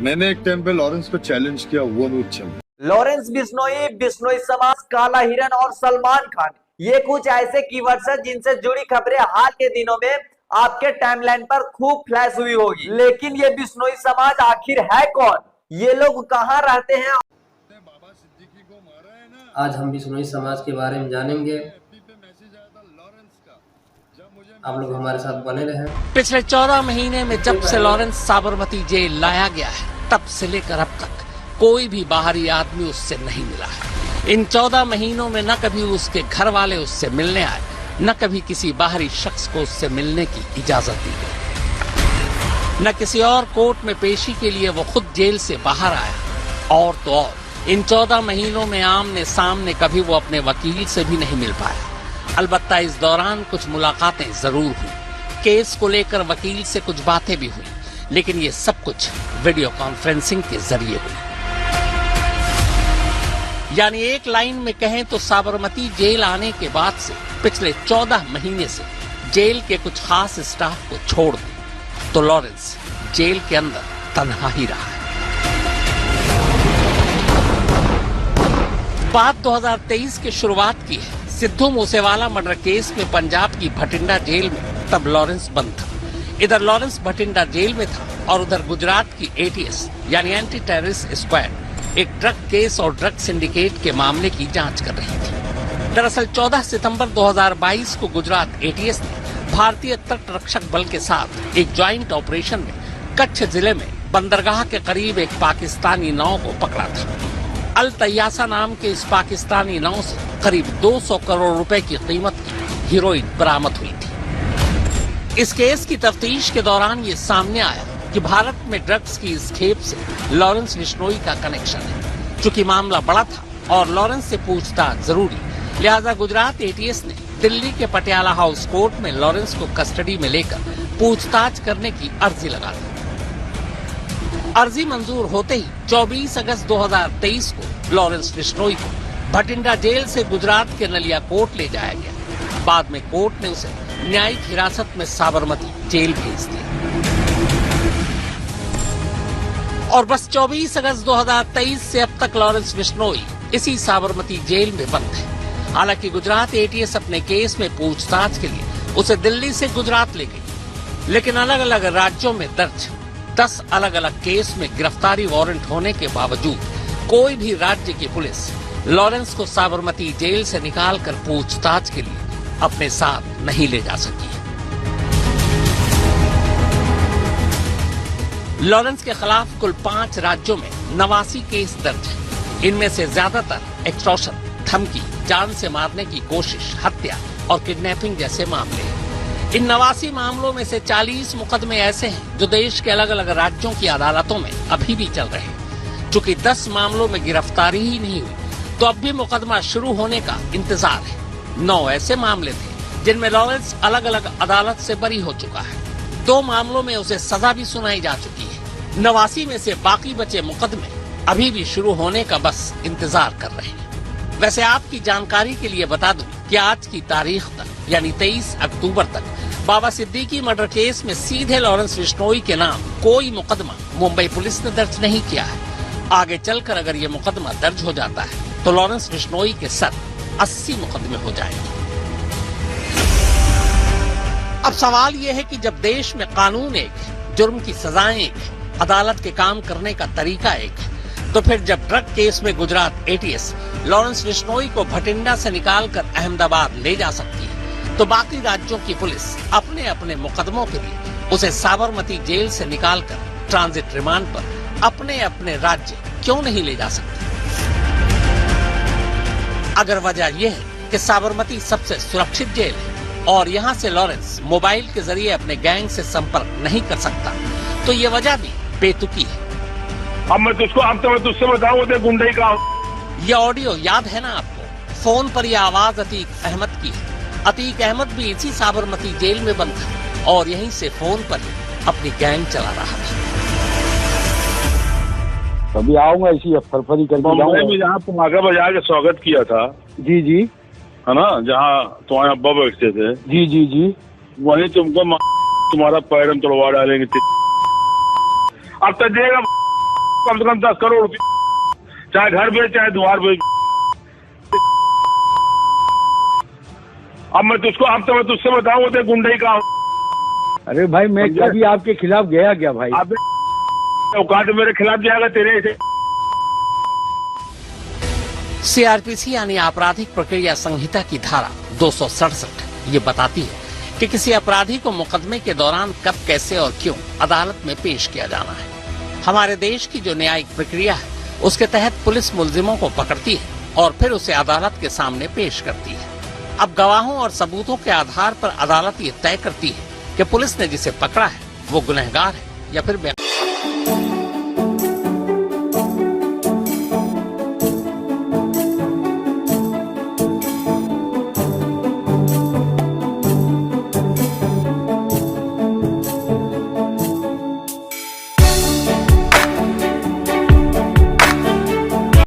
मैंने एक टाइम पे लॉरेंस को चैलेंज किया, वो नहीं अच्छा। लॉरेंस बिश्नोई, बिश्नोई समाज, काला हिरन और सलमान खान, ये कुछ ऐसे कीवर्ड्स हैं जिनसे जुड़ी खबरें हाल के दिनों में आपके टाइमलाइन पर खूब फ्लैश हुई होगी। लेकिन ये बिश्नोई समाज आखिर है कौन? ये लोग कहाँ रहते हैं? आज हम बिश्नोई समाज के बारे में जानेंगे। आप लोग हमारे साथ बने रहें। पिछले 14 महीने में जब से लॉरेंस साबरमती जेल लाया गया है, तब से लेकर अब तक कोई भी बाहरी आदमी उससे नहीं मिला है। इन 14 महीनों में न कभी उसके घर वाले उससे मिलने आए, न कभी किसी बाहरी शख्स को उससे मिलने की इजाजत दी गई, न किसी और कोर्ट में पेशी के लिए वो खुद जेल से बाहर आया। और तो और इन 14 महीनों में आमने सामने कभी वो अपने वकील से भी नहीं मिल पाया। अलबत्ता इस दौरान कुछ मुलाकातें जरूर हुई, केस को लेकर वकील से कुछ बातें भी हुई, लेकिन ये सब कुछ वीडियो कॉन्फ्रेंसिंग के जरिए हुई। यानी एक लाइन में कहें तो साबरमती जेल आने के बाद से पिछले 14 महीने से जेल के कुछ खास स्टाफ को छोड़ दें तो लॉरेंस जेल के अंदर तन्हा ही रहा है। बात 2023 की शुरुआत की है। सिद्धू मूसेवाला मर्डर केस में पंजाब की भटिंडा जेल में तब लॉरेंस बंद था। इधर लॉरेंस भटिंडा जेल में था और उधर गुजरात की ATS यानी एंटी टेररिस्ट स्क्वाड एक ड्रग केस और ड्रग सिंडिकेट के मामले की जांच कर रही थी। दरअसल 14 सितंबर 2022 को गुजरात ATS ने भारतीय तट रक्षक बल के साथ एक ज्वाइंट ऑपरेशन में कच्छ जिले में बंदरगाह के करीब एक पाकिस्तानी नाव को पकड़ा था। अल तैयासा नाम के इस पाकिस्तानी नाव से करीब 200 करोड़ रुपए की कीमत की हीरोइन बरामद हुई थी। इस केस की तफ्तीश के दौरान ये सामने आया कि भारत में ड्रग्स की इस खेप से लॉरेंस बिश्नोई का कनेक्शन है। चूंकि मामला बड़ा था और लॉरेंस से पूछताछ जरूरी, लिहाजा गुजरात ATS ने दिल्ली के पटियाला हाउस कोर्ट में लॉरेंस को कस्टडी में लेकर पूछताछ करने की अर्जी लगा दी। अर्जी मंजूर होते ही 24 अगस्त 2023 को लॉरेंस बिश्नोई को भटिंडा जेल से गुजरात के नलिया कोर्ट ले जाया गया। बाद में कोर्ट ने उसे न्यायिक हिरासत में साबरमती जेल भेज दिया और बस 24 अगस्त 2023 से अब तक लॉरेंस बिश्नोई इसी साबरमती जेल में बंद है। हालांकि गुजरात ATS अपने केस में पूछताछ के लिए उसे दिल्ली से गुजरात ले गई, लेकिन अलग अलग राज्यों में दर्ज 10 अलग अलग केस में गिरफ्तारी वारंट होने के बावजूद कोई भी राज्य की पुलिस लॉरेंस को साबरमती जेल से निकालकर पूछताछ के लिए अपने साथ नहीं ले जा सकी। लॉरेंस के खिलाफ कुल 5 राज्यों में 89 केस दर्ज हैं। इनमें से ज्यादातर एक्सटॉर्शन, धमकी, जान से मारने की कोशिश, हत्या और किडनैपिंग जैसे मामले हैं। इन 89 मामलों में से 40 मुकदमे ऐसे हैं जो देश के अलग अलग राज्यों की अदालतों में अभी भी चल रहे हैं। चूंकि 10 मामलों में गिरफ्तारी ही नहीं हुई, तो अब भी मुकदमा शुरू होने का इंतजार है। 9 ऐसे मामले थे जिनमें लॉरेंस अलग अलग अदालत से बरी हो चुका है। 2 मामलों में उसे सजा भी सुनाई जा चुकी है। 89 में से बाकी बचे मुकदमे अभी भी शुरू होने का बस इंतजार कर रहे हैं। वैसे आपकी जानकारी के लिए बता दूं कि आज की तारीख तक यानी 23 अक्टूबर तक बाबा सिद्दीकी मर्डर केस में सीधे लॉरेंस बिश्नोई के नाम कोई मुकदमा मुंबई पुलिस ने दर्ज नहीं किया है। आगे चलकर अगर ये मुकदमा दर्ज हो जाता है तो लॉरेंस बिश्नोई के सर 80 मुकदमे हो जाएंगे। अब सवाल यह है कि जब देश में कानून एक है, जुर्म की सजाएं एक है, अदालत के काम करने का तरीका एक है, तो फिर जब ड्रग केस में गुजरात ATS लॉरेंस बिश्नोई को भटिंडा से निकालकर अहमदाबाद ले जा सकती है, तो बाकी राज्यों की पुलिस अपने अपने मुकदमों के लिए उसे साबरमती जेल से निकालकर ट्रांजिट रिमांड पर अपने अपने राज्य क्यों नहीं ले जा सकती? अगर वजह यह है कि साबरमती सबसे सुरक्षित जेल है और यहाँ से लॉरेंस मोबाइल के जरिए अपने गैंग से संपर्क नहीं कर सकता, तो ये वजह भी बेतुकी है। अब मैं तुझसे बताऊं तो गुंडे का। ये ऑडियो याद है ना आपको? फोन पर यह आवाज अतीक अहमद की है। अतीक अहमद भी इसी साबरमती जेल में बंद था और यहीं से फोन पर अपनी गैंग चला रहा था। अभी आऊंगा इसी फरफरी करके मुंबई में जहाँ तुम आगे बजा के स्वागत किया था, जी जी, है ना, जहाँ तुम्हारे अब्बा बैठते थे, जी जी जी, वहीं तुमको तुम्हारा पैरम तोड़वा डालेंगे। अब तो देगा कम से कम 10 करोड़ रुपये, चाहे घर बेच चाहे द्वार बेच। अब मैं तुझसे बताऊं तो गुंडई का। अरे भाई मैं कभी आपके खिलाफ गया क्या भाई? अब औकात मेरे खिलाफ जाएगा तेरे से। सीआरपीसी यानी आपराधिक प्रक्रिया संहिता की धारा 267 ये बताती है कि किसी अपराधी को मुकदमे के दौरान कब, कैसे और क्यों अदालत में पेश किया जाना है। हमारे देश की जो न्यायिक प्रक्रिया है उसके तहत पुलिस मुलजिमों को पकड़ती है और फिर उसे अदालत के सामने पेश करती है। अब गवाहों और सबूतों के आधार पर अदालत ये तय करती है कि पुलिस ने जिसे पकड़ा है वो गुनहगार है या फिर